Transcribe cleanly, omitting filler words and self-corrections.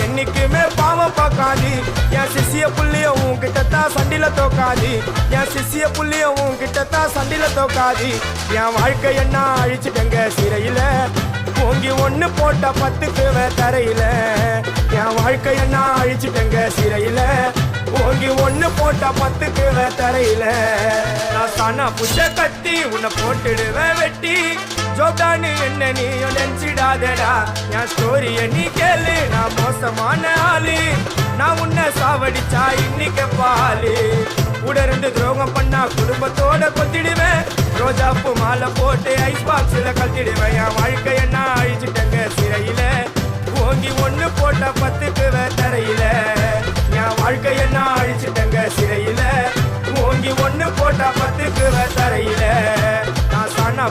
என்னைக்குமே பாவம் பார்க்காது. என் சிசிய புள்ளிய உன்கிட்டத்தான் சண்டில தோக்காது. என் சிசிய புள்ளிய உன்கிட்டத்தான் சண்டில தோக்காது. என் வாழ்க்கை என்ன அழிச்சிட்டங்க சிறையில, ஓங்கி ஒண்ணு போட்ட 10க்கு தரையில. என் வாழ்க்கை என்ன அழிச்சிட்டங்க சிறையில, ஓங்கி ஒண்ணு போட்ட 10க்கு தரையில. நான் சானா புஷ கத்தி உன்னை போட்டுடுவேன் வெட்டி. ஜோப்டானு என்ன நீ நினைச்சிடாதடா, என் ஸ்டோரிய நீ கேளு. நான் மோசமான ஆளு, நான் உன்னை சாவடிச்சா இன்னைக்கு பாலு. உடருந்து துரோகம் பண்ணா குடும்பத்தோட கொத்திடுவேன். ரோஜாப்பு மாலை போட்டு ஐஸ் பாக்ஸ்ல கழட்டிடுவேன். என் வாழ்க்கை என்ன அழிச்சிட்டங்க சிறையில, ஓங்கி ஒண்ணு போட்ட 10க்கு தரையில. என் வாழ்க்கை என்ன அழிச்சிட்டங்க சிறையில, ஓங்கி ஒண்ணு போட்ட 10க்கு தரையில. நான் சானா